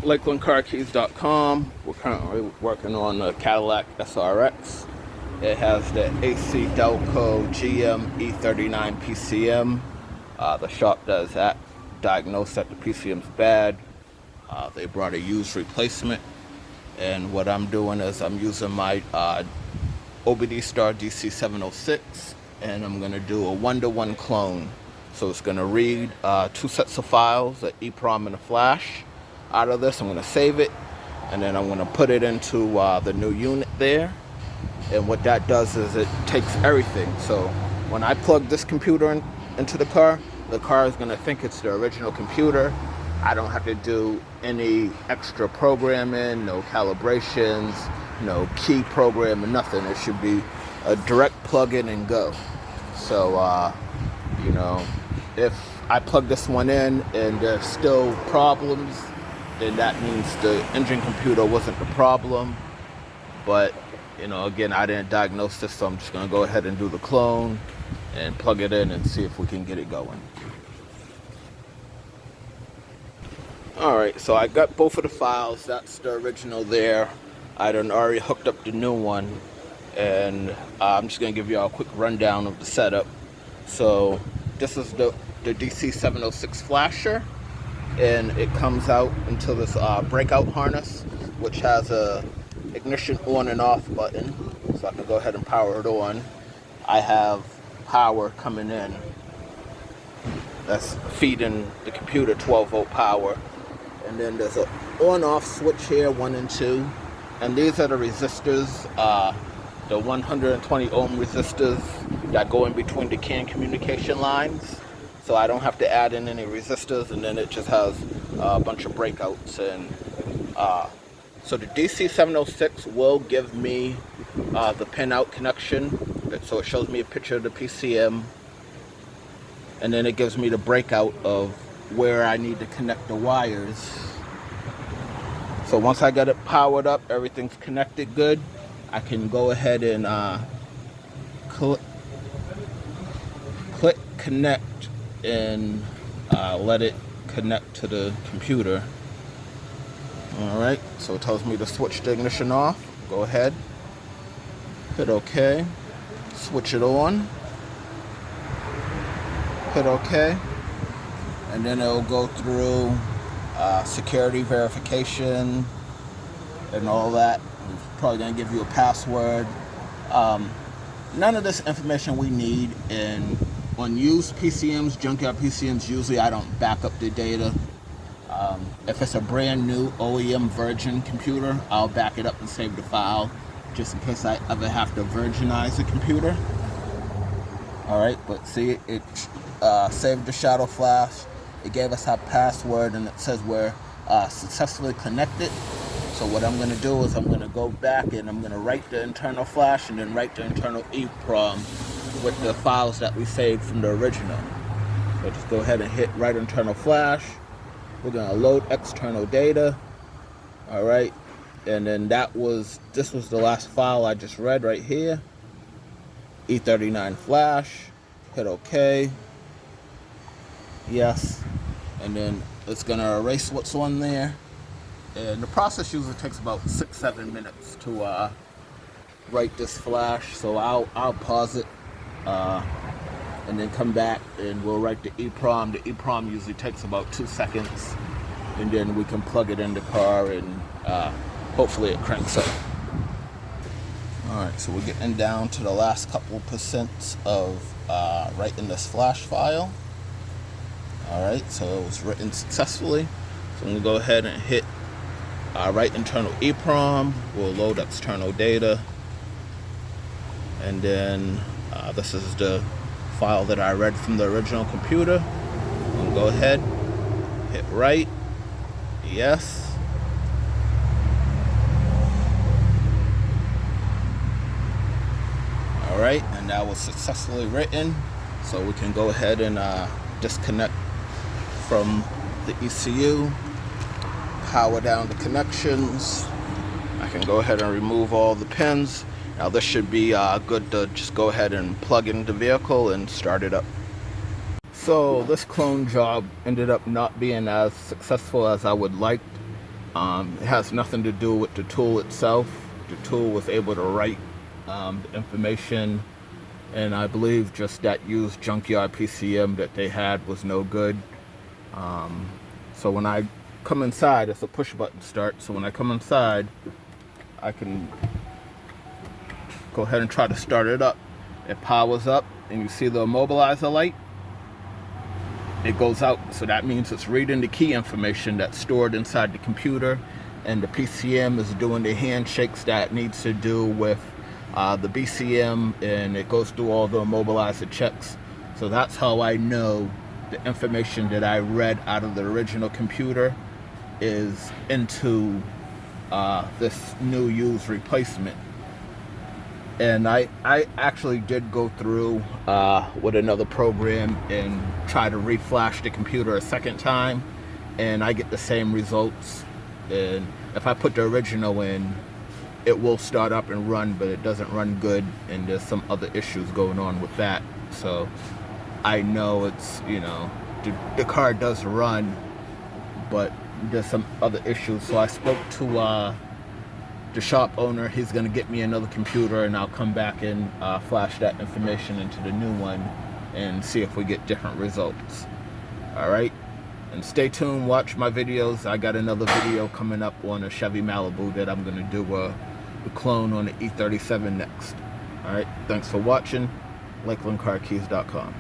LakelandCarKeys.com. We're currently working on the Cadillac SRX. It has the AC Delcom GM E39 PCM. The shop does that. Diagnosed that the PCM's bad. They brought a used replacement. And what I'm doing is I'm using my OBDSTAR DC706, and I'm going to do a 1-to-1 clone. So it's going to read 2 sets of files, an EEPROM and a flash. Out of this, I'm going to save it, and then I'm going to put it into the new unit there. And what that does is it takes everything. So when I plug this computer into the car is going to think it's the original computer. I don't have to do any extra programming, no calibrations, no key programming, nothing. It should be a direct plug in and go. So, if I plug this one in and there's still problems, then that means the engine computer wasn't the problem. But, again, I didn't diagnose this, so I'm just going to go ahead and do the clone and plug it in and see if we can get it going. Alright, so I got both of the files. That's the original there. I done already hooked up the new one, and I'm just going to give you all a quick rundown of the setup. So this is the DC706 flasher, and it comes out into this breakout harness, which has a ignition on and off button, so I can go ahead and power it on. I have power coming in that's feeding the computer 12-volt power. And then there's an on-off switch here, 1 and 2. And these are the resistors, the 120 ohm resistors that go in between the CAN communication lines. So I don't have to add in any resistors, and then it just has a bunch of breakouts. And so the DC706 will give me the pin-out connection. So it shows me a picture of the PCM. And then it gives me the breakout of where I need to connect the wires. So once I got it powered up, everything's connected good, I can go ahead and click connect and let it connect to the computer. Alright, so it tells me to switch the ignition off. Go ahead, hit OK, switch it on, hit OK. And then it'll go through security verification and all that. It's probably going to give you a password. None of this information we need. And on used PCMs, junkyard PCMs, usually I don't back up the data. If it's a brand new OEM virgin computer, I'll back it up and save the file, just in case I ever have to virginize the computer. Alright, but see, it saved the shadow flash. It gave us our password, and it says we're successfully connected. So what I'm going to do is I'm going to go back and I'm going to write the internal flash and then write the internal EEPROM with the files that we saved from the original. So just go ahead and hit write internal flash. We're going to load external data. Alright, and then this was the last file I just read right here. E39 flash. Hit OK. Yes. And then it's going to erase what's on there. And the process usually takes about 6-7 minutes to write this flash. So I'll pause it and then come back and we'll write the EEPROM. The EEPROM usually takes about 2 seconds. And then we can plug it in the car and hopefully it cranks up. Alright, so we're getting down to the last couple % of writing this flash file. Alright, so it was written successfully. So I'm going to go ahead and hit write internal EEPROM. We'll load external data. And then this is the file that I read from the original computer. I'm going to go ahead, hit write. Yes. Alright, and that was successfully written. So we can go ahead and disconnect from the ECU, power down the connections. I can go ahead and remove all the pins. Now this should be good to just go ahead and plug in the vehicle and start it up. So this clone job ended up not being as successful as I would like. It has nothing to do with the tool itself. The tool was able to write the information, and I believe just that used junkyard PCM that they had was no good. So when I come inside, it's a push button start. So when I come inside, I can go ahead and try to start it up. It powers up, and you see the immobilizer light. It goes out, so that means it's reading the key information that's stored inside the computer, and the PCM is doing the handshakes that it needs to do with the BCM, and it goes through all the immobilizer checks. So that's how I know the information that I read out of the original computer is into this new used replacement. And I actually did go through with another program and try to reflash the computer a second time, and I get the same results. And if I put the original in, it will start up and run, but it doesn't run good, and there's some other issues going on with that. So I know it's, you know, the car does run, but there's some other issues. So I spoke to the shop owner. He's going to get me another computer, and I'll come back and flash that information into the new one and see if we get different results. Alright, and stay tuned, watch my videos. I got another video coming up on a Chevy Malibu that I'm going to do a clone on the E39 next. Alright, thanks for watching. LakelandCarKeys.com.